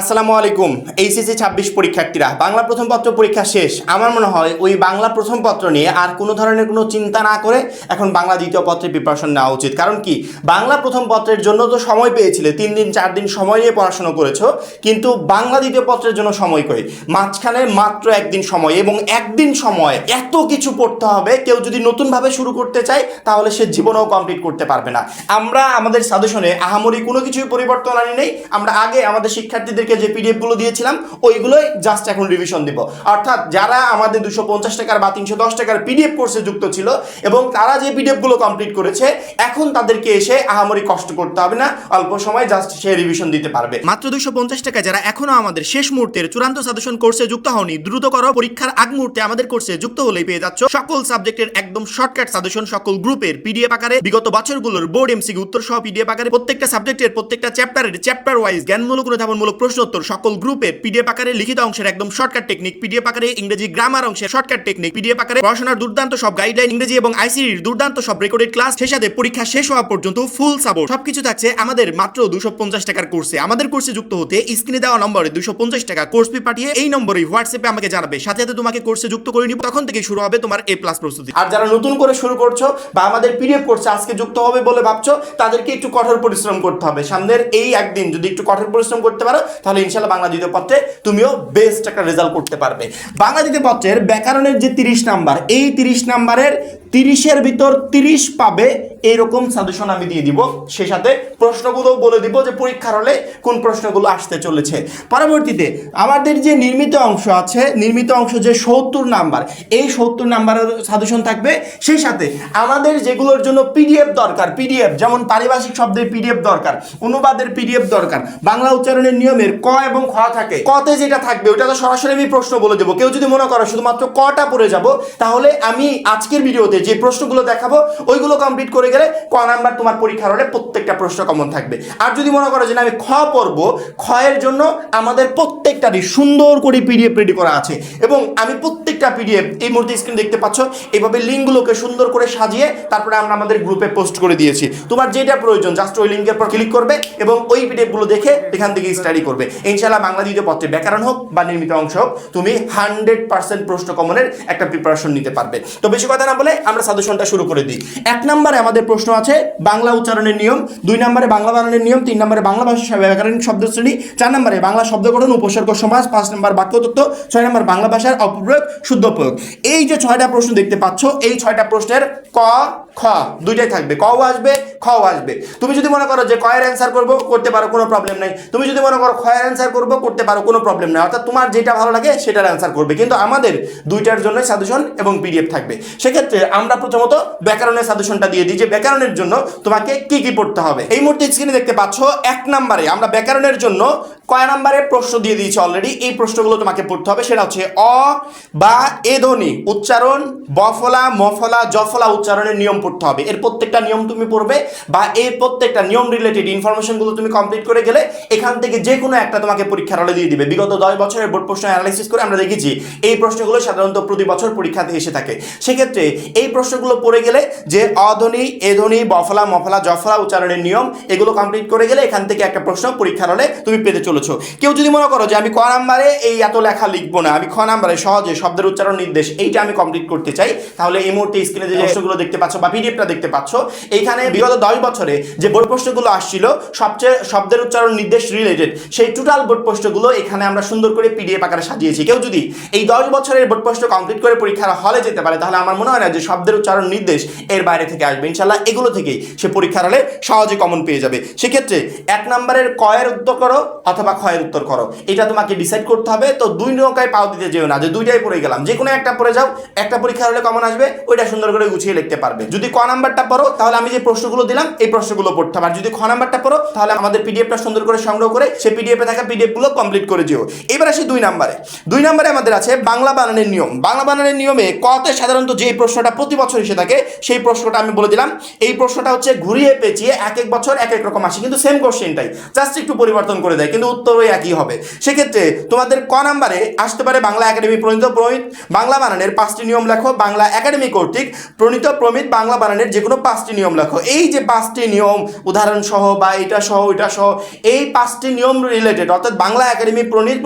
আসসালামু আলাইকুম। এইচএসসি 26 পরীক্ষার্থীরা, বাংলা প্রথম পত্র পরীক্ষা শেষ। আমার মনে হয় ওই বাংলা প্রথম পত্র নিয়ে আর কোনো ধরনের কোনো চিন্তা না করে এখন বাংলা দ্বিতীয় পত্রের প্রিপারেশন নেওয়া উচিত। কারণ কি, বাংলা প্রথম পত্রের জন্য তো সময় পেয়েছিলে, 3 দিন 4 দিন সময় নিয়ে পড়াশোনা করেছো, কিন্তু বাংলা দ্বিতীয় পত্রের জন্য সময় কই? মাঝখানে মাত্র একদিন সময়, এবং একদিন সময় এত কিছু পড়তে হবে। কেউ যদি নতুনভাবে শুরু করতে চায় তাহলে সে জীবনেও কমপ্লিট করতে পারবে না। আমরা আমাদের সাজেশনে আহামরি কোনো কিছুই পরিবর্তন আনি নেই। আমরা আগে আমাদের শিক্ষার্থীদেরকে যে পিডিএফ গুলো দিয়েছিলাম ওইগুলোই জাস্ট এখন রিভিশন দিব। অর্থাৎ যারা আমাদের 250 টাকার বা 310 টাকার পিডিএফ কোর্সে যুক্ত ছিল এবং তারা যে পিডিএফ গুলো কমপ্লিট করেছে, এখন তাদেরকে এসে আহামরি কষ্ট করতে হবে না, অল্প সময় জাস্ট সে রিভিশন দিতে পারবে। মাত্র 250 টাকা যারা এখনো আমাদের শেষ মুহূর্তের চূড়ান্ত সাজেশন কোর্সে যুক্ত হওনি, দ্রুত করো। পরীক্ষার আগ মুহূর্তে আমাদের কোর্সে যুক্ত হলেই পেয়ে যাচ্ছ সকল সাবজেক্টের একদম শর্টকাট সাজেশন, সকল গ্রুপের পিডিএফ আকারে, বিগত বছরগুলোর বোর্ড এমসিকিউ উত্তর সহ পিডিএফ আকারে, প্রত্যেকটা সাবজেক্টের প্রত্যেকটা চ্যাপ্টারের চ্যাপ্টার ওয়াইজ জ্ঞানমূলক অনুধাবনমূলক প্রশ্নোত্তর সকল গ্রুপের পিডিএফ আকারে, লিখিত অংশের একদম শর্টকাট টেকনিক পিডিএফ আকারে, ইংরেজি গ্রামার অংশের শর্টকাট টেকনিক পিডিএফ আকারে, পড়াশোনার দুর্দান্ত সব গাইডলাইন, ইংরেজি এবং আইসিটির দুর্দান্ত সব রেকর্ডেড ক্লাস, সেই সাথে পরীক্ষা শেষ হওয়া পর্যন্ত ফুল সাপোর্ট, সবকিছু থাকছে আমাদের মাত্র 250 টাকার কোর্সে। আমাদের কোর্সে যুক্ত হতে স্ক্রিনে দেওয়া নম্বরে 250 টাকা কোর্স ফি পাঠিয়ে এই নম্বরে হোয়াটসঅ্যাপে আমাকে জানাবে, সাথে সাথে তোমাকে কোর্সে যুক্ত করে নিব। তখন থেকে শুরু হবে তোমার A+ প্রস্তুতি। আর যারা নতুন করে শুরু করছো বা আমাদের পিডিএফ কোর্সে আজকে যুক্ত হবে বলে ভাবছো, তাদেরকে একটু কঠোর পরিশ্রম করতে হবে। সামনের এই একদিন যদি একটু কঠোর পরিশ্রম করতে পারো, তাহলে ইনশাআল্লাহ বাংলা দ্বিতীয় পত্রে তুমিও বেস্ট একটা রেজাল্ট করতে পারবে। বাংলা দ্বিতীয় পত্রের ব্যাকরণের যে 30 নাম্বার, এই 30 নাম্বারের 30-এর ভিতর 30 পাবে এরকম সাজেশন আমি দিয়ে দিব। সেই সাথে প্রশ্নগুলো বলে দিব যে পরীক্ষার হলে কোন প্রশ্নগুলো আসতে চলেছে। পরবর্তীতে আমাদের যে নির্মিত অংশ আছে, নির্মিত অংশ যে 70 নাম্বার, এই 70 নাম্বারের সাজেশন থাকবে। সেই সাথে আমাদের যেগুলোর জন্য পিডিএফ দরকার, পিডিএফ যেমন পারিভাষিক শব্দের পিডিএফ দরকার, অনুবাদের পিডিএফ দরকার, বাংলা উচ্চারণের নিয়মের ক এবং খ থাকে, কতে যেটা থাকবে ওটা তো সরাসরি আমি প্রশ্ন বলে দেবো। কেউ যদি মনে করো শুধুমাত্র কটা পড়ে যাব, তাহলে আমি আজকের ভিডিওতে যে প্রশ্নগুলো দেখাবো ওইগুলো কমপ্লিট করে গেলে ক নাম্বার তোমার পরীক্ষার হলে প্রত্যেকটা প্রশ্ন কমন থাকবে। আর যদি মনে করো যে না আমি খ পড়বো, খ এর জন্য আমাদের প্রত্যেকটারই সুন্দর করে পিডিএফ রেডি করা আছে, এবং আমি প্রত্যেকটা পিডিএফ এই মুহূর্তে স্ক্রিন দেখতে পাচ্ছ, এইভাবে লিঙ্কগুলোকে সুন্দর করে সাজিয়ে তারপরে আমরা আমাদের গ্রুপে পোস্ট করে দিয়েছি। তোমার যেটা প্রয়োজন জাস্ট ওই লিঙ্কের পর ক্লিক করবে এবং ওই পিডিএফগুলো দেখে এখান থেকে স্টাডি করবে। ইনশাআল্লাহ বাংলা দ্বিতীয় পত্রে ব্যাকরণ হোক বা নির্মিত অংশ হোক, তুমি 100% প্রশ্ন কমনের একটা প্রিপারেশন নিতে পারবে। তো বেশি কথা না বলে আমরা সাজেশনটা শুরু করে দিই। 1 নম্বরে আমাদের প্রশ্ন আছে বাংলা উচ্চারণের নিয়ম, 2 নম্বরে বাংলা বানানের নিয়ম, 3 নম্বরে বাংলা ভাষা ব্যাকরণিক শব্দশ্রেণী, 4 নম্বরে বাংলা শব্দগঠন উপসর্গ সমাস, 5 নম্বর বাক্যতত্ত্ব, 6 নম্বর বাংলা ভাষার অপপ্রয়োগ শুদ্ধ প্রয়োগ। এই যে 6টা প্রশ্ন দেখতে পাচ্ছ, এই 6টা প্রশ্নের ক খ দুইটাই থাকবে, কও আসবে খও আসবে। তুমি যদি মনে করো যে ক এর অ্যান্সার করবো, করতে পারো, কোনো প্রবলেম নাই। তুমি যদি মনে করো খ এর অ্যান্সার করবো, করতে পারো, কোনো প্রবলেম নাই। অর্থাৎ তোমার যেটা ভালো লাগে সেটার অ্যান্সার করবে, কিন্তু আমাদের দুইটার জন্য সাজেশন এবং পিডিএফ থাকবে। সেক্ষেত্রে আমরা প্রথমত ব্যাকরণের সাজেশনটা দিয়ে দিই যে ব্যাকরণের জন্য তোমাকে কি কি পড়তে হবে। এই মুহূর্তে স্ক্রিনে দেখতে পাচ্ছ 1 নম্বরে আমরা ব্যাকরণের জন্য কয় নম্বরে প্রশ্ন দিয়ে দিয়েছি অলরেডি। এই প্রশ্নগুলো তোমাকে পড়তে হবে। সেটা হচ্ছে অ বা এ ধ্বনি উচ্চারণ, বফলা মফলা জফলা উচ্চারণের নিয়ম পড়তে হবে। এর প্রত্যেকটা নিয়ম তুমি পড়বে, বা এই প্রত্যেকটা নিয়ম রিলেটেড ইনফরমেশনগুলো তুমি কমপ্লিট করে গেলে এখান থেকে যে কোনো একটা তোমাকে পরীক্ষার হলে দিয়ে দিবে। বিগত 10 বছরের বোর্ড প্রশ্ন অ্যানালাইসিস করে আমরা দেখেছি এই প্রশ্নগুলো সাধারণত প্রতি বছর পরীক্ষাতে এসে থাকে। সেক্ষেত্রে এই প্রশ্নগুলো পড়ে গেলে যে অধ্বনি এ ধ্বনি বফলা মফলা জফলা উচ্চারণের নিয়ম, এগুলো কমপ্লিট করে গেলে এখান থেকে একটা প্রশ্ন পরীক্ষার হলে তুমি পেতে চলেছো। কেউ যদি মনে করো যে আমি ক নাম্বারে এই এত লেখা লিখবো না, আমি খ নাম্বারে সহজে শব্দের উচ্চারণ নির্দেশ এইটা আমি কমপ্লিট করতে চাই, তাহলে এই মুহূর্তে স্ক্রিনে যে প্রশ্নগুলো দেখতে পাচ্ছ বা পিডিএফটা দেখতে পাচ্ছ, এইখানে বিগত 10 বছরে যে বোর্ড প্রশ্নগুলো আসছিল সবচেয়ে শব্দের উচ্চারণ নির্দেশ রিলেটেড, সেই টোটাল বোর্ড প্রশ্নগুলো এখানে আমরা সুন্দর করে পিডিএফ আকারে সাজিয়েছি। কেউ যদি এই 10 বছরের বোর্ড প্রশ্ন কমপ্লিট করে পরীক্ষার হলে যেতে পারে, তাহলে আমার মনে হয় না যে শব্দের উচ্চারণ নির্দেশ এর বাইরে থেকে আসবে। ইনশাআল্লাহ এগুলো থেকেই সে পরীক্ষার হলে সহজে কমন পেয়ে যাবে। সেক্ষেত্রে 1 নম্বরের ক এর উত্তর করো অথবা খ এর উত্তর করো, এটা তোমাকে ডিসাইড করতে হবে। তো দুই নৌকায় পাও দিতে যেও না যে দুইটাই পড়ে গেলাম, যে কোনো একটা পড়ে যাও, একটা পরীক্ষা হলে কমন আসবে, ওইটা সুন্দর করে গুছিয়ে লিখতে পারবে। যদি ক নাম্বারটা পড়ো তাহলে আমি যে প্রশ্নগুলো দিলাম এই প্রশ্নগুলো পড়তে হবে, আর যদি খ নাম্বারটা পড়ো তাহলে আমাদের পিডিএফটা সুন্দর করে সংগ্রহ করে সেই পিডিএফে থাকা পিডিএফগুলো কমপ্লিট করে যেও। এবার আসি 2 নম্বরে। 2 নম্বরে আমাদের আছে বাংলা বানানের নিয়ম। বাংলা বানানের নিয়মে কতে সাধারণত যে প্রশ্নটা প্রতি বছর এসে থাকে সেই প্রশ্নটা আমি বলে দিলাম। এই প্রশ্নটা হচ্ছে ঘুরিয়ে পেঁচিয়ে এক এক বছর এক এক রকম আসে, কিন্তু সেম কোশ্চেনটাই জাস্ট একটু পরিবর্তন করে দেয়, কিন্তু উত্তর ওই একই হবে। সেক্ষেত্রে তোমাদের ক নাম্বারে আসতে পারে বাংলা একাডেমি প্রণীত প্রমিত বাংলা বানানের 5টি নিয়ম লেখো। বাংলা একাডেমি কর্তৃক প্রণীত প্রমিত বাংলা বাংলা বানানের যে কোনো 5টি নিয়ম লেখো। এই যে 5টি নিয়ম, উদাহরণ সহ বা এটা সহ ওইটা সহ, এই 5টি নিয়ম রিলেটেড, অর্থাৎ বাংলা একাডেমি প্রণীত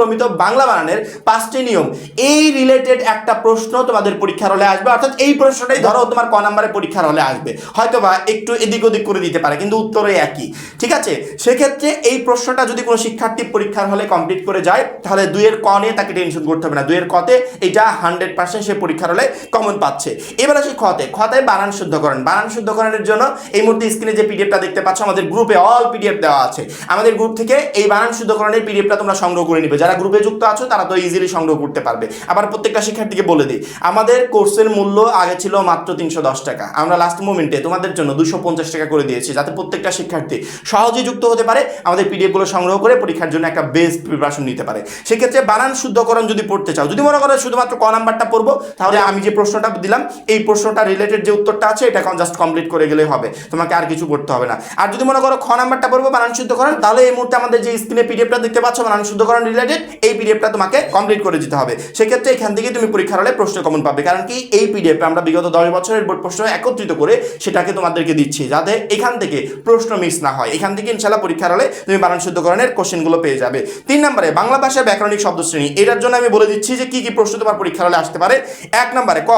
বাংলা বানানের 5টি নিয়ম, এই রিলেটেড একটা প্রশ্ন তোমাদের পরীক্ষার হলে আসবে। অর্থাৎ এই প্রশ্নটাই ধরো তোমার ক নম্বরে পরীক্ষার হলে আসবে, হয়তোবা একটু এদিক ওদিক করে দিতে পারে, কিন্তু উত্তরে একই। ঠিক আছে, সেক্ষেত্রে এই প্রশ্নটা যদি কোনো শিক্ষার্থী পরীক্ষার হলে কমপ্লিট করে যায়, তাহলে 2-এর ক নিয়ে তাকে টেনশন করতে হবে না। 2-এর কতে এটা 100% সে পরীক্ষার হলে কমন পাচ্ছে। এবার আসি খতে বানান শুদ্ধকরণ। বানান শুদ্ধকরণের জন্য এই মুহূর্তে স্ক্রিনে যে পিডিএফটা দেখতে পাচ্ছ, আমাদের গ্রুপে অল পিডিএফ দেওয়া আছে। আমাদের গ্রুপ থেকে এই বানান শুদ্ধকরণের পিডিএফটা তোমরা সংগ্রহ করে নিবে। যারা গ্রুপে যুক্ত আছো তারা তো ইজিলি সংগ্রহ করতে পারবে। আবার প্রত্যেকটা শিক্ষার্থীকে বলে দিই, আমাদের কোর্সের মূল্য আগে ছিল মাত্র 310 টাকা, আমরা লাস্ট মোমেন্টে তোমাদের জন্য 250 টাকা করে দিয়েছি, যাতে প্রত্যেকটা শিক্ষার্থী সহজে যুক্ত হতে পারে, আমাদের পিডিএফগুলো সংগ্রহ করে পরীক্ষার জন্য একটা বেস্ট প্রিপারেশন নিতে পারে। সেক্ষেত্রে বানান শুদ্ধকরণ যদি পড়তে চাও, যদি মনে করো শুধুমাত্র ক নাম্বারটা পড়বো, তাহলে আমি যে প্রশ্নটা দিলাম এই প্রশ্নটা রিলেটেড যে উত্তরটা আছে এটা জাস্ট কমপ্লিট করে গেলেই হবে, তোমাকে আর কিছু পড়তে হবে না। আর যদি মনে করো খ নাম্বারটা পড়বো বানান শুদ্ধকরণ, তাহলে এই মুহূর্তে আমাদের যে স্ক্রিনে পিডিএফটা দেখতে পাচ্ছ বানান শুদ্ধকরণ রিলেটেড, এই পিডিএফটা তোমাকে কমপ্লিট করে দিতে হবে। সেক্ষেত্রে এখান থেকে তুমি পরীক্ষার হলে প্রশ্ন কমন পাবে, কারণ কি এই পিডিএফ আমরা বিগত 10 বছরের বোর্ড প্রশ্ন একত্রিত করে সেটাকে তোমাদেরকে দিচ্ছি, যাতে এখান থেকে প্রশ্ন মিস না হয়। এখান থেকে ইনশাআল্লাহ পরীক্ষার হলে তুমি বানান শুদ্ধকরণের কোশ্চেনগুলো পেয়ে যাবে। 3 নম্বরে বাংলা ভাষার ব্যাকরণিক শব্দ শ্রেণী। এটার জন্য আমি বলে দিচ্ছি যে কি কি প্রশ্ন তোমার পরীক্ষার হলে আসতে পারে। 1 নম্বরে ক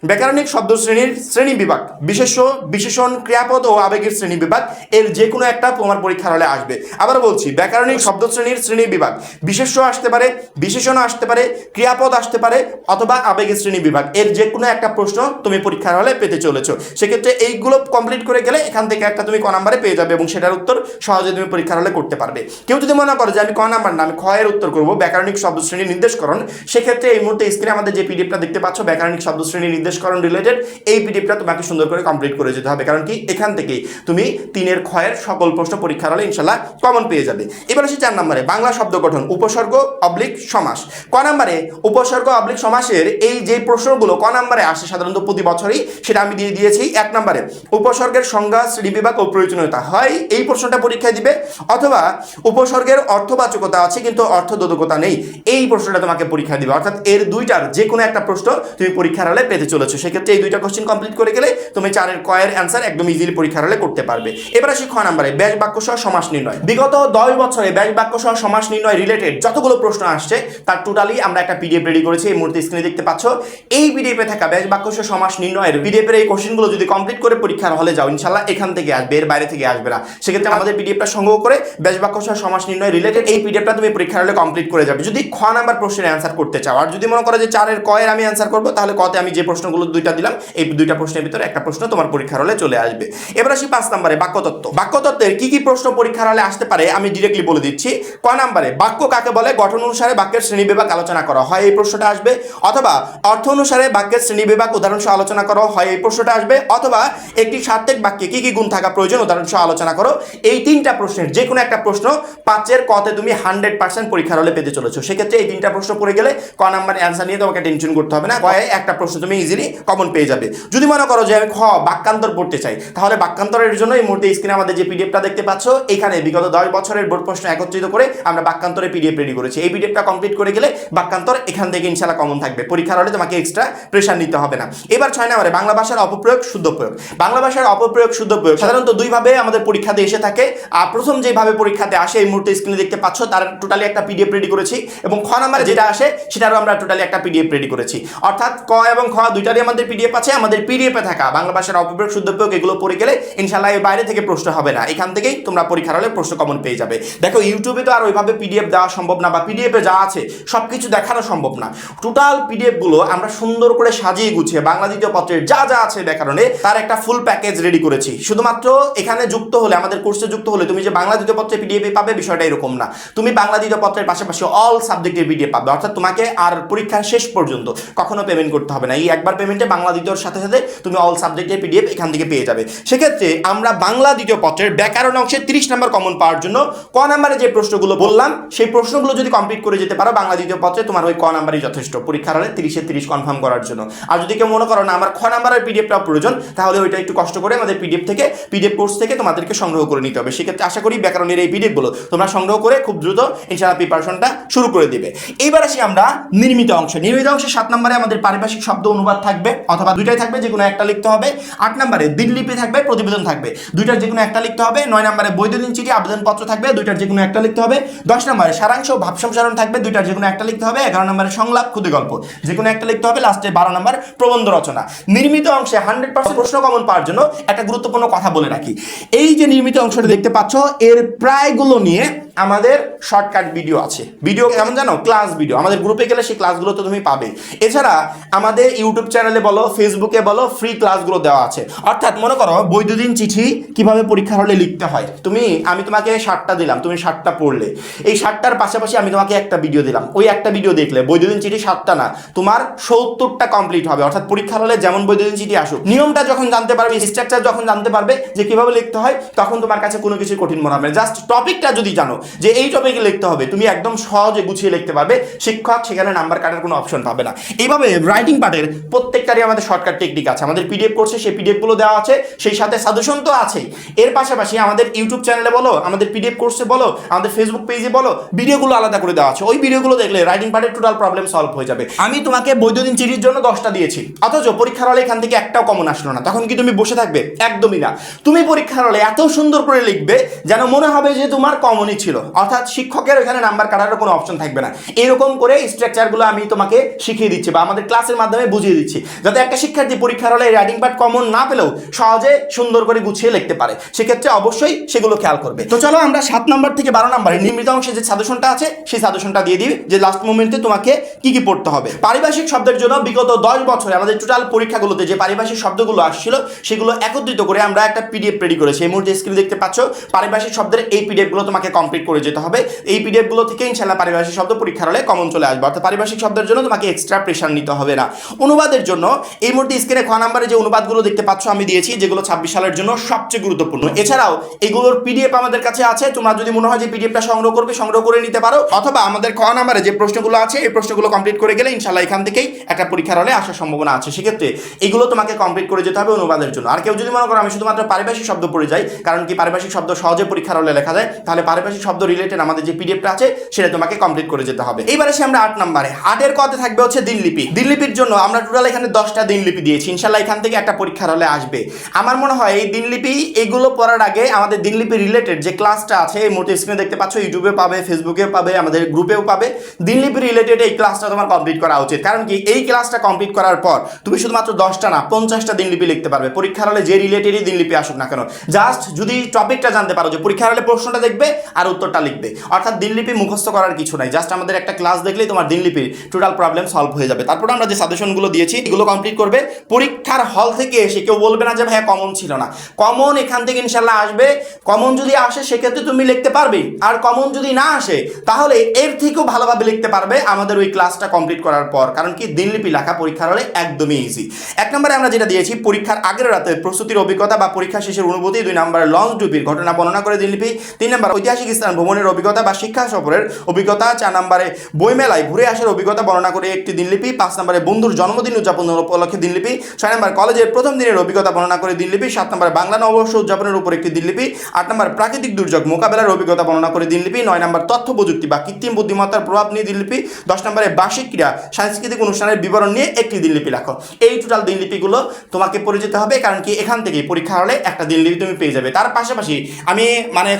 ব্যাকরণিক শব্দ শ্রেণীর শ্রেণী বিভাগ, বিশেষণ, ক্রিয়াপদ ও আবেগের শ্রেণী বিভাগ, এর যে কোনো একটা তোমার পরীক্ষার হলে আসবে। আবার বলছি, ব্যাকরণিক শব্দ শ্রেণীর শ্রেণী বিভাগ, বিশেষ্য আসতে পারে, বিশেষণ আসতে পারে, ক্রিয়াপদ আসতে পারে, অথবা আবেগের শ্রেণী বিভাগ, এর যে কোনো একটা প্রশ্ন তুমি পরীক্ষার হলে পেতে চলেছো। সেক্ষেত্রে এইগুলো কমপ্লিট করে গেলে এখান থেকে একটা তুমি ক নাম্বারে পেয়ে যাবে এবং সেটার উত্তর সহজে তুমি পরীক্ষার হলে করতে পারবে। কেউ যদি মনে করো যে আমি ক নাম্বার না, আমি খ এর উত্তর করবো, ব্যাকরণিক শব্দ শ্রেণী নির্দেশকরণ, সেক্ষেত্রে এই মুহূর্তে স্ক্রিনে আমাদের যে পিডিএফটা দেখতে পাচ্ছ ব্যাকরণিক শব্দ শ্রেণী নির্দেশকরণ রিলেটেড, এই পিডিএফটা তোমাকে সুন্দর করে কমপ্লিট করে যেতে হবে, কারণ কি এখান থেকে তুমি 3-এর খ এর সকল প্রশ্ন পরীক্ষার হলে ইনশাল্লাহ কমন পেয়ে যাবে। এবার আসি 4 নম্বরে বাংলা শব্দ গঠন, উপসর্গ অবলিক সমাস। ক নাম্বারে উপসর্গ অবলিক সমাসের এই যে প্রশ্নগুলো ক নাম্বারে আসে সাধারণত প্রতি বছরই, সেটা আমি দিয়ে দিয়েছি। 1 নম্বরে উপসর্গের সংজ্ঞা, শ্রেণীবিভাগ ও প্রয়োজনীয়তা, হয় এই প্রশ্নটা পরীক্ষায় দিবে, অথবা উপসর্গের অর্থবাচকতা আছে কিন্তু অর্থবোধকতা নেই, এই প্রশ্নটা তোমাকে পরীক্ষা দিবে। অর্থাৎ এর দুইটার যে কোনো একটা প্রশ্ন তুমি পরীক্ষার হলে পেতে চলেছো। সেক্ষেত্রে এই দুইটা কোশ্চেন কমপ্লিট করে গেলে তুমি 4-এর ক এর অ্যান্সার একদম ইজিলি পরীক্ষার হলে করতে পারবে। এবার আসি খ নাম্বারে ব্যাস বাক্য সহ সমাস নির্ণয়। বিগত 10 বছরে ব্যাস বাক্য সহ সমাস নির্ণয় রিলেটেড যতগুলো প্রশ্ন আসছে তার টোটালি আমরা একটা পিডিএফ রেডি করেছি, এই মুহূর্তে স্ক্রিনে দেখতে পাচ্ছ। এই পিডিএফে থাকা ব্যাস বাক্য সহ সমাস নির্ণয়ের পিডিএফের এই কোশ্চেনগুলো যদি কমপ্লিট করে পরীক্ষার হলে যাও, ইনশাআল্লাহ এখান থেকে আসবে, এর বাইরে থেকে আসবে না। সেক্ষেত্রে আমাদের পিডিএফটা সংগ্রহ করে ব্যাস বাক্য সহ সমাস নির্ণয় রিলেটেড এই পিডিএফটা তুমি পরীক্ষার হলে কমপ্লিট করে যাবে, যদি খ নাম্বার প্রশ্নের অ্যান্সার করতে চাও। আর যদি মনে করো যে 4-এর ক এর আমি অ্যান্সার করবো, তাহলে কতে আমি যে প্রশ্নগুলো দুইটা দিলাম এই দুইটা প্রশ্নের ভিতরে একটা প্রশ্ন তোমার পরীক্ষার হলে চলে আসবে। এবার আসি 5 নম্বরে বাক্যতত্ত্ব। বাক্যতত্ত্বের কি কি প্রশ্ন পরীক্ষার হলে আসতে পারে আমি ডিরেক্টলি বলে দিচ্ছি। ক নাম্বারে বাক্য কাকে বলে, গঠন অনুসারে বাক্যের শ্রেণীবিভাগ আলোচনা করা, হয় এই প্রশ্নটা আসবে, অথবা অর্থ অনুসারে বাক্যের শ্রেণীবিভাগ উদাহরণ সহ আলোচনা করো, হয় এই প্রশ্নটা আসবে, অথবা একটি সার্থক বাক্যে কি কি গুণ থাকা প্রয়োজন উদাহরণ সহ আলোচনা করো। এই 3টা প্রশ্নের যে কোনো একটা প্রশ্ন 5-এর কতে তুমি 100% পরীক্ষার হলে পেতে চলেছো। সেক্ষেত্রে এই 3টা প্রশ্ন পড়ে গেলে ক নাম্বারের অ্যান্সার নিয়ে তোমাকে টেনশন করতে হবে না, কয়ে একটা প্রশ্ন তুমি ইজিলি কমন পেয়ে যাবে। যদি মনে করো যে আমি খ বাক্যান্তর পড়তে চাই, তাহলে বাক্যান্তরের জন্য এই মুহূর্তে স্ক্রিনে আমাদের যে পিডিএফটা দেখতে পাচ্ছ, এখানে বিগত 10 বছরের বোর্ড প্রশ্ন একত্রিত করে আমরা বাক্যান্তরের পিডিএফ রেডি করেছি। এই পিডিএফটা কমপ্লিট করে গেলে বাক্যান্তর এখান থেকে ইনশাআল্লাহ কমন থাকবে, পরীক্ষার হলে তোমাকে এক্সট্রা প্রেশার নিতে হবে না। এবার 6 নম্বরে বাংলা ভাষার অপপ্রয়োগ শুদ্ধ প্রয়োগ। বাংলা ভাষার অপপ্রয়োগ শুদ্ধ প্রয়োগ সাধারণত দুইভাবে আমাদের পরীক্ষাতে এসে থাকে। আর প্রথম যেভাবে পরীক্ষাতে আসে এই মুহূর্তে স্ক্রিনে দেখতে পাচ্ছ, তার টোটালি একটা পিডিএফ রেডি করেছি, এবং খ নাম্বারে যেটা আসে সেটারও আমরা টোটালি একটা পিডিএফ রেডি করেছি। অর্থাৎ ক এবং খ দুইটারই আমাদের পিডিএফ আছে। আমাদের পিডিএফে থাকা বাংলা ভাষার অপপ্রয়োগ শুদ্ধ প্রয়োগ এগুলো পড়ে গেলে ইনশাআল্লাহ এর বাইরে থেকে প্রশ্ন হবে না, এখান থেকেই তোমরা পরীক্ষার হলে প্রশ্ন কমন পেয়ে যাবে। দেখো ইউটিউবে তো আর ওইভাবে পিডিএফ দেওয়া সম্ভব না, বা পিডিএফে যা আছে সবকিছু দেখানো সম্ভব না। টোটাল পিডিএফ গুলো আমরা সুন্দর করে সাজিয়ে গুছিয়ে বাংলা দ্বিতীয় পত্রের যা যা আছে ব্যাকরণে তার একটা ফুল প্যাকেজ রেডি করেছি। শুধুমাত্র এখানে যুক্ত হলে, আমাদের কোর্সে যুক্ত হলে তুমি যে বাংলা দ্বিতীয় পত্রের পিডিএফ পাবে বিষয়টা এরকম না। তুমি বাংলা দ্বিতীয় পত্রের পাশাপাশি অল সাবজেক্টের পিডিএফ পাবে, অর্থাৎ তোমাকে আর পরীক্ষার শেষ পর্যন্ত কখনো পেমেন্ট করতে হবে না। এই একবার পেমেন্টে বাংলা দ্বিতীয়র সাথে সাথে তুমি অল সাবজেক্টের পিডিএফ এখান থেকে পেয়ে যাবে। সেক্ষেত্রে আমরা বাংলা দ্বিতীয় পত্রের ব্যাকরণ অংশে 30 নম্বর কমন পাওয়ার জন্য ক নাম্বারে যে প্রশ্নগুলো বললাম সেই প্রশ্নগুলো যদি কমপ্লিট করে যেতে পারো বাংলা দ্বিতীয় পত্রে, তোমার ওই ক নাম্বারই যথেষ্ট পরীক্ষার হলে 30-এ 30 কনফার্ম করার জন্য। আর যদি কেউ মনে করো না আমার খ নাম্বারের পিডিএফটা প্রয়োজন, তাহলে ওইটা একটু কষ্ট করে আমাদের পিডিএফ কোর্স থেকে তোমাদেরকে সংগ্রহ করে নিতে হবে। সেক্ষেত্রে আশা করি ব্যাকরণের এই পিডিএফগুলো তোমরা সংগ্রহ করে খুব দ্রুত ইনশাআল্লাহ প্রিপারেশনটা শুরু করে দিবে। এইবার আসি আমরা নির্মিত অংশে। নির্মিত অংশে 7 নম্বরে আমাদের পারিভাষিক শব্দ অনুবাদ থাকবে, অথবা দুইটাই থাকবে, যে কোনো একটা লিখতে হবে। হবে। 8 নম্বরে দিনলিপি থাকবে, প্রতিবেদন থাকবে, দুইটার যে কোনো একটা লিখতে হবে। 9 নম্বরে বৈদ্যুতিন চিঠি, আবেদনপত্র থাকবে, দুইটার যে কোনো একটা লিখতে হবে। 10 নম্বরে সারাংশ ভাব সম্প্রসারণ থাকবে, দুইটার যে কোনো একটা লিখতে হবে। 11 নম্বরে সংলাপ ক্ষুদে গল্প, যে কোনো একটা লিখতে হবে। লাস্টে 12 নম্বর প্রবন্ধ রচনা। নির্মিত অংশে 100% প্রশ্ন কমন পাওয়ার জন্য একটা গুরুত্বপূর্ণ কথা বলে রাখি, এই যে নির্মিত অংশটা দেখতে পাচ্ছ এর প্রায়গুলো নিয়ে আমাদের শর্টকাট ভিডিও আছে। ভিডিও কেমন জানো? Class video. আমাদের গ্রুপে গেলে সেই ক্লাসগুলো তো তুমি পাবে। এছাড়া আমাদের ইউটিউব চ্যানেলে বলো, ফেসবুকে বলো, ফ্রি ক্লাসগুলো দেওয়া আছে। অর্থাৎ মনে করো বৈদ্যুতিন চিঠি কিভাবে পরীক্ষার হলে লিখতে হয়, আমি তোমাকে 7টা দিলাম, তুমি 7টা পড়লে, এই 7টার পাশাপাশি আমি তোমাকে একটা ভিডিও দিলাম, ওই একটা ভিডিও দেখলে বৈদ্যুতিন চিঠি 7টা না, তোমার 70টা কমপ্লিট হবে। অর্থাৎ পরীক্ষার হলে যেমন বৈদ্যুতিন চিঠি আসুক, নিয়মটা যখন জানতে পারবে, স্ট্রাকচার যখন জানতে পারবে যে কিভাবে লিখতে হয়, তখন তোমার কাছে কোনো কিছু কঠিন মনে হবে না। জাস্ট টপিকটা যদি জানো যে এই টপিকে লিখতে হবে, তুমি একদম সহজে গুছিয়ে লিখতে পারবে। শিক্ষক সেখানে নাম্বার কাটার কোনো অপশন পাবে না। এইভাবে রাইটিং পার্টের প্রত্যেকটারই আমাদের শর্টকাট টেকনিক আছে। আমাদের পিডিএফ কোর্সে সেই পিডিএফগুলো দেওয়া আছে, সেই সাথে সাজেশন তো আছেই। এর পাশাপাশি আমাদের ইউটিউব চ্যানেলে বলো, আমাদের পিডিএফ কোর্সে বলো, আমাদের ফেসবুক পেজে বলো, ভিডিওগুলো আলাদা করে দেওয়া আছে। ওই ভিডিওগুলো দেখলে রাইটিং পার্টের টোটাল প্রবলেম সলভ হয়ে যাবে। আমি তোমাকে বৈদ্যুতিন চিঠির জন্য 10টা দিয়েছি, অথচ পরীক্ষার হলে এখান থেকে একটাও কমন আসলো না, তখন কি তুমি বসে থাকবে? একদমই না। তুমি পরীক্ষার হলে এত সুন্দর করে লিখবে যেন মনে হবে যে তোমার কমনই ছিল। অর্থাৎ শিক্ষকের ওখানে নাম্বার কাটার কোনো অপশন থাকবে না। এরকম করে স্ট্রাকচারগুলো আমি তোমাকে শিখিয়ে দিচ্ছি বা আমাদের ক্লাসের মাধ্যমে বুঝিয়ে দিচ্ছি, যাতে একটা শিক্ষার্থী পরীক্ষার হলে রাইটিং পার্ট কমন না পেলেও সহজে সুন্দর করে গুছিয়ে লিখতে পারে। সেক্ষেত্রে অবশ্যই সেগুলো খেয়াল করবে। তো চলো আমরা 7 নম্বর থেকে 12 নম্বরে নির্মিত অংশে যে সাজেশনটা আছে সেই সাজেশনটা দিয়ে দিই, যে লাস্ট মোমেন্টে তোমাকে কি কি পড়তে হবে। পারিভাষিক শব্দের জন্য বিগত 10 বছরে আমাদের টোটাল পরীক্ষাগুলোতে যে পারিভাষিক শব্দগুলো আসছিল সেগুলো একত্রিত করে আমরা একটা পিডিএফ রেডি করেছি। এই মুহূর্তে স্ক্রিনে দেখতে পাচ্ছ পারিভাষিক শব্দের এই পিডিএফগুলো তোমাকে কমপ্লিট করে যেতে হবে। এই পিডিএফগুলো থেকে ইনশাআল্লাহ পারিভাষিক শব্দ পরীক্ষার হলে কমন চলে আসবে। অর্থাৎ পারিভাষিক শব্দের জন্য তোমাকে এক্সট্রা প্রেশার নিতে হবে না। অনুবাদের জন্য এই মুহূর্তে স্ক্রিনে খ নম্বরে যে অনুবাদগুলো দেখতে পাচ্ছ আমি দিয়েছি, যেগুলো 26 সালের জন্য সবচেয়ে গুরুত্বপূর্ণ। এছাড়াও এগুলোর পিডিএফ আমাদের কাছে আছে। তোমরা যদি মনে হয় যে পিডিএফটা সংগ্রহ করবে, সংগ্রহ করে নিতে পারো, অথবা আমাদের খ নম্বরে যে প্রশ্নগুলো আছে এই প্রশ্নগুলো কমপ্লিট করে গেলে ইনশাআল্লাহ এখান থেকেই একটা পরীক্ষার হলে আসার সম্ভাবনা আছে। সেক্ষেত্রে এগুলো তোমাকে কমপ্লিট করে যেতে হবে অনুবাদের জন্য। আর কেউ যদি মনে করো আমি শুধুমাত্র পারিভাষিক শব্দ পড়ে যাই, কারণ কি পারিভাষিক শব্দ সহজে পরীক্ষার হলে লেখা যায়, তাহলে পারিভাষিক শব্দ রিলেটেড আমাদের যে পিডিএফটা আছে সেটা তোমাকে কমপ্লিট করে যেতে হবে। এইবার আসি আমরা 8 নম্বরে। 8 কতে থাকবে হচ্ছে দিনলিপি। দিনলিপির জন্য আমরা টোটাল এখানে 10টা দিনলিপি দিয়েছি। ইনশাআল্লাহ এখান থেকে একটা পরীক্ষার হলে আসবে। আমার মনে হয় এই দিনলিপি এগুলো পড়ার আগে আমাদের দিনলিপি রিলেটেড যে ক্লাসটা আছে এই মুহূর্তে স্ক্রিনে দেখতে পাচ্ছ, ইউটিউবে পাবে, ফেসবুকে পাবে, আমাদের গ্রুপেও পাবে। দিনলিপি রিলেটেড এই ক্লাসটা তোমার কমপ্লিট করা উচিত। কারণ কি এই ক্লাসটা কমপ্লিট করার পর তুমি শুধুমাত্র 10টা না 50টা দিনলিপি লিখতে পারবে। পরীক্ষার হলে যে রিলেটেডই দিনলিপি আসুক না কেন, জাস্ট যদি টপিকটা জানতে পারো যে পরীক্ষার হলে প্রশ্নটা দেখবে আর উত্তরটা লিখবে। অর্থাৎ দিনলিপি মুখস্থ করার কিছু নাই, জাস্ট আমাদের একটা ক্লাস দেখলেই তোমার দিনলিপির টোটাল প্রবলেম সলভ হয়ে যাবে। তারপর আমরা যে সাজেশনগুলো দিয়েছি এগুলো কমপ্লিট করবে। পরীক্ষার হল থেকে এসে কেউ বলবে না যে ভাইয়া কমন ছিল না। কমন এখান থেকে ইনশাআল্লাহ আসবে। কমন যদি আসে সেক্ষেত্রে তুমি লিখতে পারবে, আর কমন যদি না আসে তাহলে এর থেকেও ভালোভাবে লিখতে পারবে আমাদের ওই ক্লাসটা কমপ্লিট করার পর। কারণ কি দিনলিপি লেখা পরীক্ষার হলে একদমই ইজি। 1 নম্বরে আমরা যেটা দিয়েছি পরীক্ষার আগের রাতে প্রস্তুতির অভিজ্ঞতা বা পরীক্ষা শেষের অনুভূতি। 2 নম্বরে লঞ্চ ডুবির ঘটনা বর্ণনা করে দিনলিপি। 3 নম্বর ঐতিহাসিক স্থান ভ্রমণের অভিজ্ঞতা বা শিক্ষা সফরের অভিজ্ঞতা। 4 নম্বরে বইমেলায় ঘুরে আসার অভিজ্ঞতা বর্ণনা করে একটি দিনলিপি। 5 নম্বরে বন্ধুর জন্মদিন উদযাপনের উপলক্ষে দিনলিপি। 6 নম্বর কলেজের প্রথম দিনের অভিজ্ঞতা বর্ণনা করে দিনলিপি। 7 নম্বর বাংলা নববর্ষ উদযাপনের উপর একটি দিনলিপি। 8 নম্বর প্রাকৃতিক দুর্যোগ মোকাবেলার অভিজ্ঞতা বর্ণনা করে দিনলিপি। 9 নম্বর তথ্য প্রযুক্তি বা কৃত্রিম বুদ্ধিমত্তার প্রভাব নিয়ে দিনলিপি। 10 নম্বরে বার্ষিক ক্রীড়া সাংস্কৃতিক অনুষ্ঠানের বিবরণ নিয়ে একটি দিনলিপি লেখো। এই টোটাল দিনলিপিগুলো তোমাকে পড়ে যেতে হবে, কারণ কি এখান থেকেই পরীক্ষা হলে একটা দিনলিপি তুমি পেয়ে যাবে। তার পাশাপাশি আমি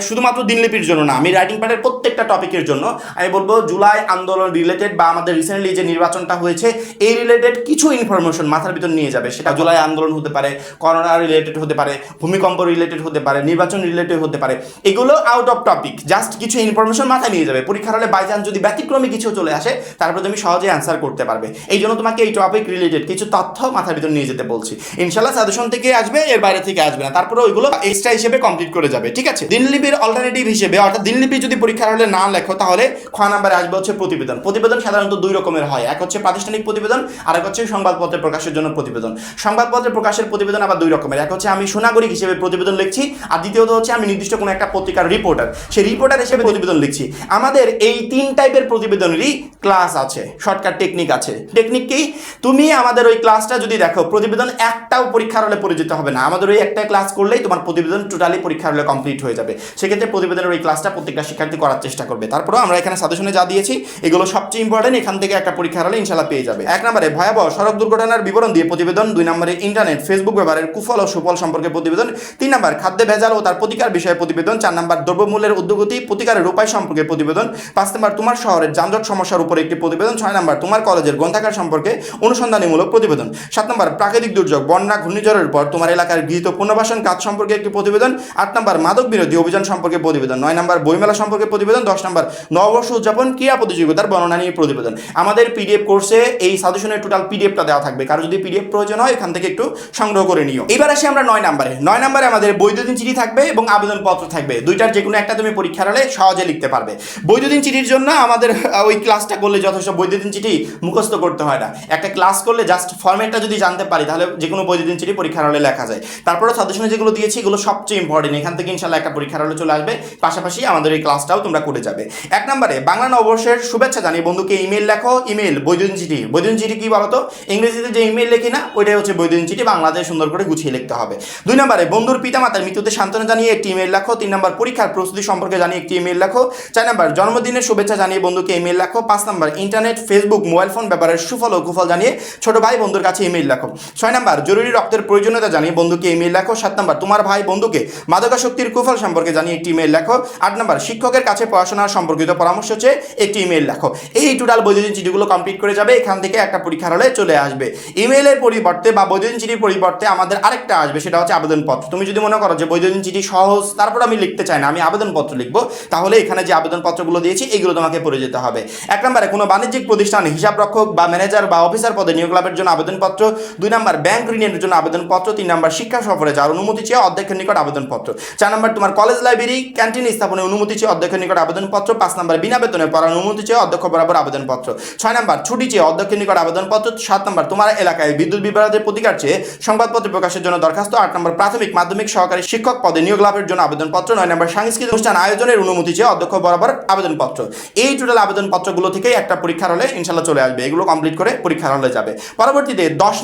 শুধুমাত্র দিনলিপির জন্য না, আমি রাইটিং পার্টের প্রত্যেকটা টপিকের জন্য আমি বলবো জুলাই আন্দোলন রিলেটেড বা আমাদের রিসেন্টলি যে নির্বাচনটা হয়েছে এই রিলেটেড কিছু ইনফরমেশন মাথার ভিতর নিয়ে যাবে। সেটা জুলাই আন্দোলন হতে পারে, করোনা রিলেটেড হতে পারে, ভূমিকম্প রিলেটেড হতে পারে, নির্বাচন রিলেটেড হতে পারে। এগুলো আউট অফ টপিক, জাস্ট কিছু ইনফরমেশন মাথায় নিয়ে যাবে। পরীক্ষার হলে বাই চান্স যদি ব্যতিক্রমী কিছু চলে আসে তারপরে তুমি সহজে অ্যান্সার করতে পারবে। এই জন্য তোমাকে এই টপিক রিলেটেড কিছু তথ্য মাথার ভিতর নিয়ে যেতে বলছি। ইনশাআল্লাহ সাজেশন থেকে আসবে, এর বাইরে থেকে আসবে না। তারপরে ওইগুলো এক্সট্রা হিসেবে কমপ্লিট করে যাবে। ঠিক আছে। দিনলিপির অল্টারনেটিভ হিসেবে অর্থাৎ দিনলিপি যদি পরীক্ষার হলে না লেখো তাহলে খ নম্বরে আসবে হচ্ছে প্রতিবেদন। প্রতিবেদন সাধারণত 2 রকমের হয়, এক হচ্ছে প্রাতিষ্ঠানিক প্রতিবেদন আর এক হচ্ছে সংবাদপত্রে প্রকাশের জন্য প্রতিবেদন। সংবাদপত্রে প্রকাশের প্রতিবেদন আবার 2 রকমের, এক হচ্ছে আমি সুনাগরিক হিসেবে প্রতিবেদন লিখছি, আর দ্বিতীয়ত হচ্ছে আমি নির্দিষ্ট কোনো একটা পত্রিকার রিপোর্টার, সেই রিপোর্টার হিসেবে প্রতিবেদন লিখছি। আমাদের এই 3 টাইপের প্রতিবেদনেরই ক্লাস আছে, শর্টকাট টেকনিক আছে। টেকনিক কি? তুমি আমাদের ওই ক্লাসটা যদি দেখো, প্রতিবেদন একটাও পরীক্ষার হলে পড়ে যেতে হবে না। আমাদের ওই একটা ক্লাস করলেই তোমার প্রতিবেদন টোটালি পরীক্ষার হলে কমপ্লিট হয়ে যাবে। সেক্ষেত্রে প্রতিবেদনের ওই ক্লাসটা প্রত্যেকটা শিক্ষার্থী করার চেষ্টা করবে। তারপরেও আমরা এখানে সাজেশনে যা দিয়েছি এগুলো সবচেয়ে ইম্পর্টেন্ট, এখান থেকে একটা পরীক্ষা হলে ইনশাল্লাহ পেয়ে যাবে। 1 নম্বরে ভয়াবহ সড়ক দুর্ঘটনার বিবরণ দিয়ে প্রতিবেদন। 2 নম্বরে ইন্টারনেট ফেসবুক ব্যবহারের কুফল ও সুফল সম্পর্কে প্রতিবেদন। 3 নম্বর খাদ্যে ভেজাল ও তার প্রতিকার বিষয়ে প্রতিবেদন। 4 নম্বর দ্রব্যমূল্যের ঊর্ধ্বগতি প্রতিকারের উপায় সম্পর্কে প্রতিবেদন। 5 নম্বর তোমার শহরের যানজট সমস্যার উপর একটি প্রতিবেদন। 6 নম্বর তোমার কলেজের গ্রন্থাগার সম্পর্কে অনুসন্ধানীমূলক প্রতিবেদন। 7 নম্বর প্রাকৃতিক দুর্যোগ বন্যা ঘূর্ণিঝড়ের পর তোমার এলাকার গৃহীত পুনর্বাসন কাজ সম্পর্কে একটি প্রতিবেদন। 8 নম্বর মাদক বিরোধী অভিযান সম্পর্কে প্রতিবেদন। 9 নম্বর বইমেলা সম্পর্কে প্রতিবেদন। 10 নম্বর নববর্ষ উদযাপন ক্রীড়া প্রতিযোগিতার বর্ণনা নিয়ে প্রতিবেদন। আমাদের পিডিএফ কোর্সে এই সাজেশনের টোটাল পিডিএফটা দেওয়া থাকবে, কারো যদি পিডিএফ প্রয়োজন হয় এখান থেকে একটু সংগ্রহ করে নিও। এবার আসি আমরা 9 নম্বরে। 9 নম্বরে আমাদের বৈদ্যুতিন চিঠি থাকবে এবং আবেদনপত্র থাকবে, দুইটার যে কোনো একটা তুমি পরীক্ষার হলে সহজে লিখতে পারবে। বৈদ্যুতিন চিঠির জন্য আমাদের ওই ক্লাসটা করলে যথেষ্ট, বৈদ্যুতিন চিঠি মুখস্থ করতে হয় না, একটা ক্লাস করলে জাস্ট ফরম্যাটটা যদি জানতে পারি তাহলে যে কোনো বৈদ্যুতিন চিঠি পরীক্ষার হলে লেখা যায়। তারপরে সাজেশনে যেগুলো দিয়েছি এগুলো সবচেয়ে ইম্পর্টেন্ট, এখান থেকে ইনশাল্লাহ একটা পরীক্ষার হলে চলে আসবে, পাশাপাশি আমাদের এই ক্লাসটাও তোমরা করে যাবে। 1 নম্বরে বাংলা নববর্ষের শুভেচ্ছা জানিয়ে বন্ধুকে ইমেল লেখো। ইমেল বৈদ্যুতিন চিঠি। বৈদ্যুতিন চিঠি কি বলতো, ইংরেজিতে যে ইমেল লেখি না ওইটাই হচ্ছে বৈদ্যুতিন চিঠি, বাংলাতে সুন্দর করে গুছিয়ে লিখতে হবে। 2 নম্বরে বন্ধুর পিতামাতার মৃত্যুতে সান্ত্বনা জানিয়ে একটি ইমেল লেখো। 3 নম্বর পরীক্ষার প্রস্তুতি সম্পর্কে জানিয়ে একটি ইমেল লেখো। 4 নম্বর জন্মদিনের শুভেচ্ছা জানিয়ে বন্ধুকে ইমেল লেখো। 5 নম্বর ইন্টারনেট ফেসবুক মোবাইল ফোন ব্যবহারের সুফল ও কুফল জানিয়ে ছোট ভাই বন্ধুর কাছে ইমেল লেখো। 6 নম্বর জরুরি রক্তের প্রয়োজনীয়তা জানিয়ে বন্ধুকে ইমেল লেখো। 7 নম্বর তোমার ভাই বন্ধুকে মাদকাসক্তির কুফল সম্পর্কে জানিয়ে একটি ইমেল লেখো। 8 নম্বর শিক্ষকের কাছে পড়াশোনা সম্পর্কিত পরামর্শ চেয়ে একটি ইমেল লেখো। এই টোটাল বৈদ্যুতিন চিঠিগুলো কমপ্লিট করে যাবে, এখান থেকে একটা পরীক্ষার হলে চলে আসবে। ইমেলের পরিবর্তে বা বৈদ্যুতিন চিঠির পরিবর্তে আমাদের আরেকটা আসবে, সেটা হচ্ছে আবেদনপত্র। তুমি যদি মনে করো যে বৈদ্যুতিন চিঠি সহজ, তারপর আমি লিখতে চাই না, আমি আবেদনপত্র লিখবো, তাহলে এখানে যে আবেদনপত্রগুলো দিয়েছি এগুলো তোমাকে পড়ে যেতে হবে। 1 নম্বরে কোনো বাণিজ্যিক প্রতিষ্ঠান হিসাবরক্ষক বা ম্যানেজার বা অফিসার পদে নিয়োগ লাভের জন্য আবেদনপত্র। 2 নম্বর ব্যাংক ঋণের জন্য আবেদনপত্র। 3 নম্বর শিক্ষা সফরে যাওয়ার অনুমতি চেয়ে অধ্যক্ষের নিকট আবেদনপত্র। 4 নম্বর তোমার কলেজ লাইব্রেরি ক্যান্টিন স্থাপনের অনুমতি চেয়ে অধ্যক্ষের নিকট আবেদনপত্র। 5 নম্বর বিনা বেতনে পড়ার অনুমতি চেয়ে অধ্যক্ষ বরাবর আবেদনপত্র। 6 নম্বর ছুটি চেয়ে অধ্যক্ষের নিকট আবেদনপত্র। 7 নম্বর তোমার এলাকায় বিদ্যুৎ বিভ্রাটের প্রতিকার চেয়ে সংবাদপত্র প্রকাশের জন্য দরখাস্ত। 8 নম্বর প্রাথমিক মাধ্যমিক সহকারী শিক্ষক পদে নিয়োগ লাভের জন্য আবেদনপত্র। 9 নম্বর সাংস্কৃতিক অনুষ্ঠান আয়োজনের অনুমতি চেয়ে অধ্যক্ষ বরাবর আবেদনপত্র। এই টোটাল আবেদনপত্রগুলো থেকেই একটা পরীক্ষার হলে ইনশাল্লাহ চলে আসবে, এগুলো কমপ্লিট করে পরীক্ষার হলে যাবে। পরবর্তীতে 10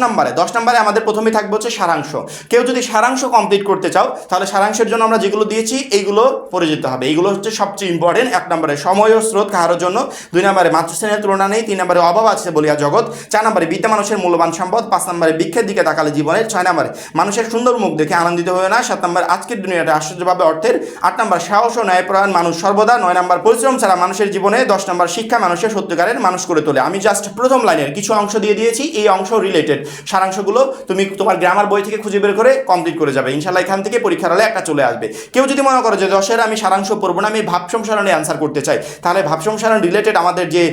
নম্বরে আমাদের প্রথমেই থাকবে হচ্ছে সারাংশ। কেউ যদি সারাংশ কমপ্লিট করতে চাও তাহলে সারাংশের জন্য আমরা যেগুলো দিয়েছি এইগুলো পড়ে যেতে হবে, এইগুলো হচ্ছে সবচেয়ে ইম্পর্টেন্ট। 1 নম্বরে সময় ও স্রোত কাহার জন্য। 2 নম্বরে মাতৃস্নেহের তুলনা নেই। 3 নম্বরে অভাব আছে বলিয়া জগৎ। 4 নম্বরে বিদ্যা মানুষের মূল্যবান সম্পদ। 5 নম্বরে বৃক্ষের দিকে তাকালে জীবনের। 6 নম্বরে মানুষের সুন্দর মুখ দেখে আনন্দিত হয়ে না। 7 নম্বর আজকের দুনিয়াটা আশ্চর্যভাবে অর্থের। 8 নম্বর সাহস ও ন্যায়পরায়ণ মানুষ সর্বদা। 9 নম্বর পরিশ্রম ছাড়া মানুষের জীবনে। 10 নম্বর শিক্ষা মানুষের সত্যিকারের মানুষ করে তোলে। আমি জাস্ট প্রথম লাইনের কিছু অংশ দিয়ে দিয়েছি, এই অংশ রিলেটেড সারাংশগুলো তুমি তোমার গ্রামার বই থেকে খুঁজে বের করে কমপ্লিট করে যাবে ইনশাল্লাহ, এখান থেকে পরীক্ষার হলে একটা চলে আসবে। কেউ যদি মনে করো যে 10-এর আমি সারাংশ পড়বো না, আমি ভাব সম্সারণে অ্যান্সার করতে চাই, তাহলে ভাব সম্সারণ রিলেটেড আমাদের যে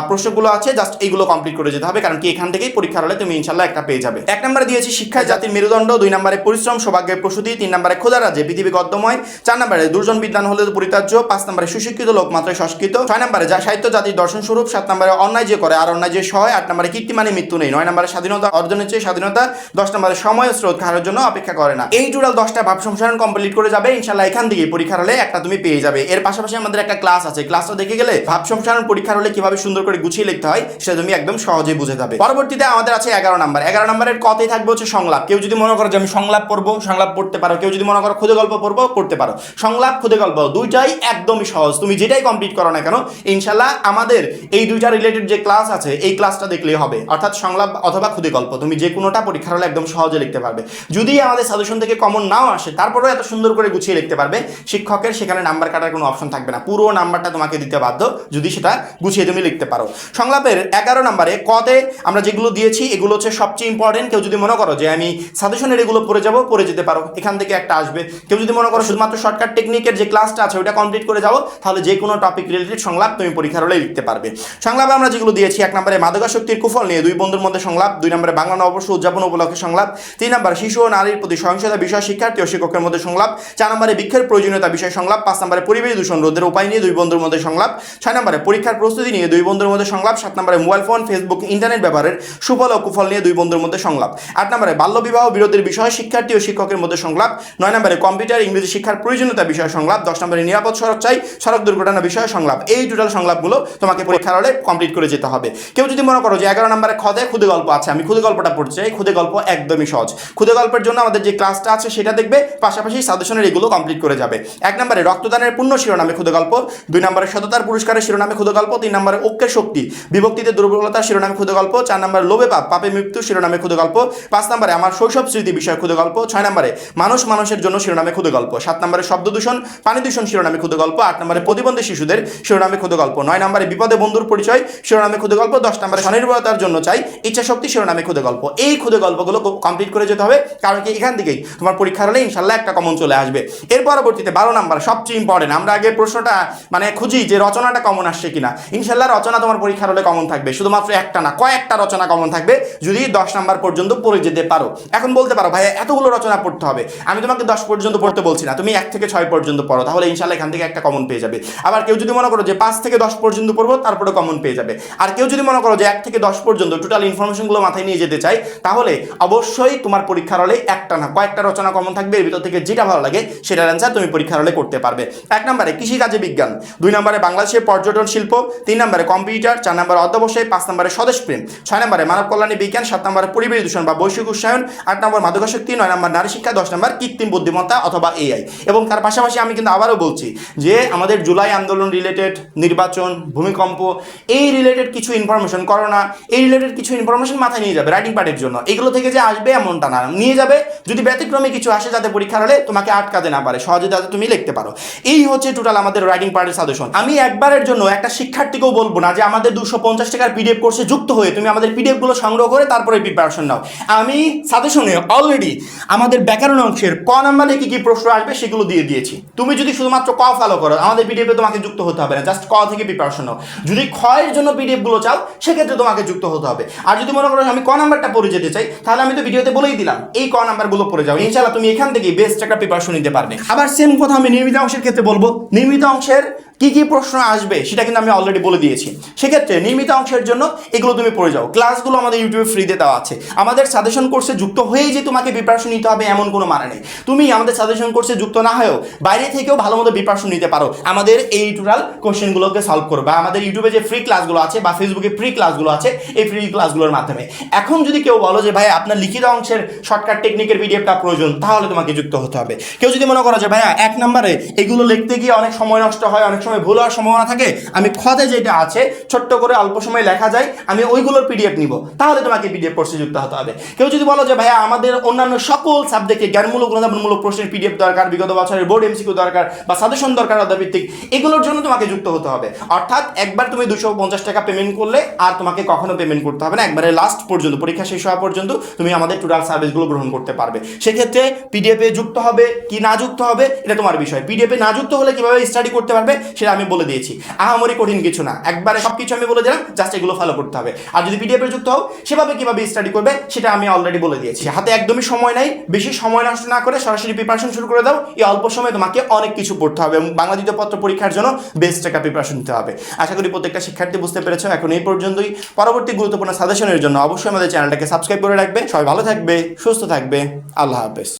প্রশ্নগুলো আছে জাস্ট এইগুলো কমপ্লিট করে যেতে হবে, কারণ কি এখান থেকেই পরীক্ষার হলে তুমি ইনশাল্লাহ একটা পেয়ে যাবে। 1 নম্বরে দিয়েছি শিক্ষায় জাতির মেরুদণ্ড। 2 নম্বরে পরিশ্রম সৌভাগ্যের প্রসূতি। 3 নম্বরে ক্ষুধা রাজ্যে পৃথিবী গদ্যময়। 4 নম্বরে দুর্জন বিদ্বান হলে পরিত্যাজ্য। 5 নম্বরে সুশিক্ষিত লোক মাত্রই সংস্কৃত। 6 নম্বরে যা সাহিত্য জাতির দর্শন স্বরূপ। 7 নম্বরে অন্যায় যে করে আর অন্যায় যে সহায়। 8 নম্বরে কীর্তি মানে মৃত্যু নেই। 9 নম্বরে স্বাধীনতা অর্জনের চেয়ে স্বাধীনতা। 10 নম্বরে সময় স্রোত কাহার জন্য অপেক্ষা করে না। এই টোটাল 10টা ভাব সম্সারণ কমপ্লিট করে যাবে ইনশাল্লাহ, এখান থেকে পরীক্ষার হলে একটা তুমি পেয়ে যাবে। এর পাশাপাশি আমাদের একটা ক্লাস আছে, ক্লাসটা দেখে গেলে ভাব সম্সারণ পরীক্ষার হলে কিভাবে সুন্দর করে গুছিয়ে লিখতে হয় সেটা তুমি একদম সহজেই বুঝে যাবে। পরবর্তীতে আমাদের আছে 11 নম্বর। 11 নম্বরের কথাই থাকবে হচ্ছে সংলাপ। কেউ যদি মনে করো যে আমি সংলাপ পড়বো, সংলাপ পড়তে পারো। কেউ যদি মনে করো ক্ষুদে গল্প পড়বো, পড়তে পারো। সংলাপ ক্ষুদে গল্প দুইটাই একদমই সহজ, তুমি যেটাই কমপ্লিট করো না কেন ইনশাল্লাহ আমাদের এই দুইটা রিলেটেড যে ক্লাস আছে এই ক্লাসটা দেখলেই হবে, অর্থাৎ সংলাপ অথবা ক্ষুদে গল্প তুমি যে কোনোটা পরীক্ষার হলে একদম সহজে লিখতে পারবে। যদি আমাদের সাজেশন থেকে কমন নাও আসে তারপরেও এত সুন্দর করে গুছিয়ে লিখতে পারবে, শিক্ষকের সেখানে নাম্বার কাটার কোনো অপশন থাকবে না, পুরো নাম্বারটা তোমাকে দিতে বাধ্য যদি সেটা গুছিয়ে তুমি লিখতে পারো। সংলাপের 11 নম্বরে কতে আমরা যেগুলো দিয়েছি এগুলো হচ্ছে সবচেয়ে ইম্পর্টেন্ট। কেউ যদি মনে করো যে আমি সাজেশনের এগুলো পড়ে যাবো, পড়ে যেতে পারো, এখান থেকে একটা আসবে। কেউ যদি মনে করো শুধুমাত্র শর্টকাট টেকনিকের যে ক্লাসটা আছে ওইটা কমপ্লিট করে যাবো, তাহলে যে কোনো টপিক রিলেটেড সংলাপ তুমি পরীক্ষার হলে লিখতে পারবে। সংলাপে আমরা যেগুলো দিয়েছি 1 নম্বরে মাদকাসক্তির কুফল নিয়ে 2 বন্ধুর মধ্যে সংলাপ। 2 নম্বরে বাংলা নববর্ষ উদযাপন উপলক্ষে সংলাপ। 3 নম্বরে শিশু ও নারীর প্রতি সহিংসতা বিষয় শিক্ষার্থী ও শিক্ষকের মধ্যে সংলাপ। 4 নম্বরে বৃক্ষের প্রয়োজনীয়তা বিষয় সংলাপ। 5 নম্বরে পরিবেশ দূষণ রোধের উপায় নিয়ে 2 বন্ধুর মধ্যে সংলাপ। 6 নম্বরে পরীক্ষার প্রস্তুতি নিয়ে 2 বন্ধুর মধ্যে সংলাপ। 7 নম্বরে মোবাইল ফোন ফেসবুক ইন্টারনেট ব্যবহারের সুফল ও কুফল নিয়ে 2 বন্ধুর মধ্যে সংলাপ। 8 নম্বরে বাল্য বিবাহ বিরোধের বিষয় শিক্ষার্থী ও শিক্ষকের মধ্যে সংলাপ। 9 নম্বরে কম্পিউটার ইংরেজি শিক্ষার প্রয়োজনীয়তা বিষয় সংলাপ। 10 নম্বরে নিরাপদ সড়ক চাই সড়ক দুর্ঘটনা বিষয় সংলাপ। এই টোটাল সংলাপগুলো তোমাকে পরীক্ষার হলে কমপ্লিট করে যেতে হবে। কেউ যদি মনে করো যে 11 নম্বরে খদে খুদে গল্প আছে, আমি খুদে গল্পটা পড়তে চাই, খুদে গল্প একদমই সহজ। খুদে গল্পের জন্য আমাদের যে ক্লাসটা আছে সেটা দেখবে, পাশাপাশি সাজেশনের এগুলো কমপ্লিট করে যাবে। 1 নম্বরে রক্তদানের জীবনের পূর্ণ শিরোনামে ক্ষুদে গল্প, 2 নম্বরে সততার পুরস্কারের শিরোনামে ক্ষুদে গল্প, 3 নম্বরে ঐক্যের শক্তি বিভক্তিতে দুর্বলতার শিরোনামে ক্ষুদে গল্প, 4 নম্বরে লোভে পাপ পাপে মৃত্যু শিরোনামে ক্ষুদে গল্প, 5 নম্বরে আমার শৈশব স্মৃতি বিষয়ে ক্ষুদে গল্প, 6 নম্বরে মানুষ মানুষের জন্য শিরোনামে ক্ষুদে গল্প, 7 নম্বরে শব্দ দূষণ পানি দূষণ শিরোনামে ক্ষুদে গল্প, 8 নম্বরে প্রতিবন্ধী শিশুদের শিরোনামে ক্ষুদে গল্প, 9 নম্বরে বিপদে বন্ধুর পরিচয় শিরোনামে ক্ষুদে গল্প, 10 নম্বরে স্বনির্ভরতার জন্য চাই ইচ্ছা শক্তি শিরোনামে ক্ষুদে গল্প। এই ক্ষুদে গল্পগুলো কমপ্লিট করে যেতে হবে, কারণ কি এখান থেকেই তোমার পরীক্ষার হলে ইনশাল্লাহ একটা কমন চলে আসবে। এর পরবর্তীতে 12 নম্বর সবচেয়ে ইম্পর্টেন্ট, আমরা আগে প্রশ্নটা মানে খুঁজি যে রচনাটা কমন আসছে কিনা। ইনশাল্লাহ রচনা তোমার পরীক্ষার হলে কমন থাকবে, শুধুমাত্র একটা না কয়েকটা রচনা কমন থাকবে যদি 10 নম্বর পর্যন্ত পড়ে যেতে পারো। এখন বলতে পারো ভাই এতগুলো রচনা পড়তে হবে, আমি তোমাকে 10 পর্যন্ত পড়তে বলছি না, তুমি 1 থেকে 6 পর্যন্ত পড়ো, তাহলে ইনশাল্লাহ এখান থেকে একটা কমন পেয়ে যাবে। আবার কেউ যদি মনে করো যে 5 থেকে 10 পর্যন্ত পড়বো তারপরে কমন পেয়ে যাবে, আর কেউ যদি মনে করো যে 1 থেকে 10 পর্যন্ত টোটাল ইনফরমেশনগুলো মাথায় নিয়ে যেতে চাই, তাহলে অবশ্যই তোমার পরীক্ষার হলে একটা না কয়েকটা রচনা কমন থাকবে, এর ভিতর থেকে যেটা ভালো লাগে সেটার অ্যান্সার তুমি পরীক্ষার হলে করতে পারবে। 1 নম্বরে কৃষিকাজে বিজ্ঞান, 2 নম্বরে বাংলাদেশের পর্যটন শিল্প, 3 নম্বরে কম্পিউটার, 4 নম্বরে অধ্যবসায়, 5 নম্বরে স্বদেশ প্রেম, 6 নম্বরে মানব কল্যাণী বিজ্ঞান, 7 নম্বরে পরিবেশ দূষণ বা বৈশ্বিক উষ্ণায়ন, 8 নম্বর মাদকাসক্তি, 9 নম্বর নারী শিক্ষা, 10 নম্বর কৃত্রিম বুদ্ধিমত্তা অথবা এআই। এবং তার পাশাপাশি আমি কিন্তু আবারও বলছি যে আমাদের জুলাই আন্দোলন রিলেটেড, নির্বাচন, ভূমিকম্প এই রিলেটেড কিছু ইনফরমেশন, করোনা এই রিলেটেড কিছু ইনফরমেশন মাথায় নিয়ে যাবে রাইটিং পার্টের জন্য। এগুলো থেকে যে আসবে এমনটা না, নিয়ে যাবে যদি ব্যতিক্রমে কিছু আসে যাতে পরীক্ষার হলে তোমাকে আটকাতে না পারে, সহজে যাতে তুমি লিখতে পারো। এই হচ্ছে টোটাল আমাদের রাইটিং পার্টের সাজেশন। আমি একবারের জন্য একটা শিক্ষার্থীকেও বলবো না যে আমাদের 250 টাকার পিডিএফ কোর্সে যুক্ত হয়ে তুমি আমাদের পিডিএফ গুলো সংগ্রহ করে তারপরে প্রিপারেশন নাও। আমি সাজেশনে অলরেডি আমাদের ব্যাকরণ অংশের ক নাম্বারে কি কি প্রশ্ন আসবে সেগুলো দিয়ে দিয়েছি। তুমি যদি শুধুমাত্র ক ফলো করো আমাদের পিডিএফে তোমাকে যুক্ত হতে হবে না, জাস্ট ক থেকে প্রিপারেশন নাও। যদি ক্ষয়ের জন্য পিডিএফ গুলো চাও সেক্ষেত্রে তোমাকে যুক্ত হতে হবে। আর যদি মনে করো আমি ক নাম্বারটা পড়ে যেতে চাই, তাহলে আমি তো ভিডিওতে বলেই দিলাম এই ক নাম্বারগুলো পড়ে যাও, ইনশাআল্লাহ তুমি এখান থেকে বেস্ট একটা প্রিপারেশন নিতে পারবে। আবার সেম কথা আমি নির্মিত অংশের ক্ষেত্রে বলবো, নির্মিত অংশের কি কি প্রশ্ন আসবে সেটা কিন্তু আমি অলরেডি বলে দিয়েছি। সেক্ষেত্রে নির্মিত অংশের জন্য এগুলো তুমি পড়ে যাও। ক্লাসগুলো আমাদের ইউটিউবে ফ্রিতে দেওয়া আছে। আমাদের সাজেশন কোর্সে যুক্ত হয়েই যে তোমাকে প্রিপারেশন নিতে হবে এমন কোনো মানে নেই। তুমি আমাদের সাজেশন কোর্সে যুক্ত না হয়েও বাইরে থেকেও ভালো মতো প্রিপারেশন নিতে পারো, আমাদের এই টোটাল কোশ্চেনগুলোকে সলভ করো বা আমাদের ইউটিউবে যে ফ্রি ক্লাসগুলো আছে বা ফেসবুকে ফ্রি ক্লাসগুলো আছে এই ফ্রি ক্লাসগুলোর মাধ্যমে। এখন যদি কেউ বলো যে ভাই আপনার লিখিত অংশের শর্টকাট টেকনিকের পিডিএফটা প্রয়োজন, তাহলে তোমাকে যুক্ত হতে হবে। কেউ যদি মনে করো যে ভাইয়া 1 নম্বরে এগুলো লিখতে গিয়ে অনেক সময় নষ্ট হয়, অনেক সময় ভুল হওয়ার সম্ভাবনা থাকে, আমি খতে যেটা আছে ছোট্ট করে অল্প সময় লেখা যায় আমি ওইগুলোর পিডিএফ নিব, তাহলে তোমাকে পিডিএফ কোর্সে যুক্ত হতে হবে। কেউ যদি বলো যে ভাইয়া আমাদের অন্যান্য সকল সাবজেক্টে জ্ঞানমূলক অনুধাবনমূলক প্রশ্নের পিডিএফ দরকার, বিগত বছরের বোর্ড এমসিকিউ দরকার বা সাজেশন দরকার অধ্যায়ভিত্তিক, এগুলোর জন্য তোমাকে যুক্ত হতে হবে। অর্থাৎ একবার তুমি 250 টাকা পেমেন্ট করলে আর তোমাকে কখনো পেমেন্ট করতে হবে না, একবারে লাস্ট পর্যন্ত পরীক্ষা শেষ হওয়া পর্যন্ত তুমি আমাদের টোটাল সার্ভিসগুলো গ্রহণ করতে পারবে। সেক্ষেত্রে পিডিএফে যুক্ত হবে কি না যুক্ত হবে এটা তোমার বিষয়। পিডিএফে না যুক্ত হলে কিভাবে স্টাডি করতে পারবে সেটা আমি বলে দিয়েছি, আহামরি কঠিন কিছু না, একবারে সবকিছু আমি বলে দিলাম, জাস্ট এগুলো ফলো করতে হবে। আর যদি পিডিএফে যুক্ত হও সেভাবে কিভাবে স্টাডি করবে সেটা আমি অলরেডি বলে দিয়েছি। হাতে একদমই সময় নাই, বেশি সময় নষ্ট না করে সরাসরি প্রিপারেশন শুরু করে দাও। এই অল্প সময়ে তোমাকে অনেক কিছু পড়তে হবে এবং বাংলা দ্বিতীয় পত্র পরীক্ষার জন্য বেস্ট একটা প্রিপারেশন নিতে হবে। আশা করি প্রত্যেকটা শিক্ষার্থী বুঝতে পেরেছো। এখন এই পর্যন্তই। পরবর্তী গুরুত্বপূর্ণ সাজেশনের জন্য অবশ্যই আমাদের চ্যানেলটাকে সাবস্ক্রাইব করে রাখবে। সবাই ভালো থাকবে, সুস্থ থাকবে, আল্লাহ হাফেজ।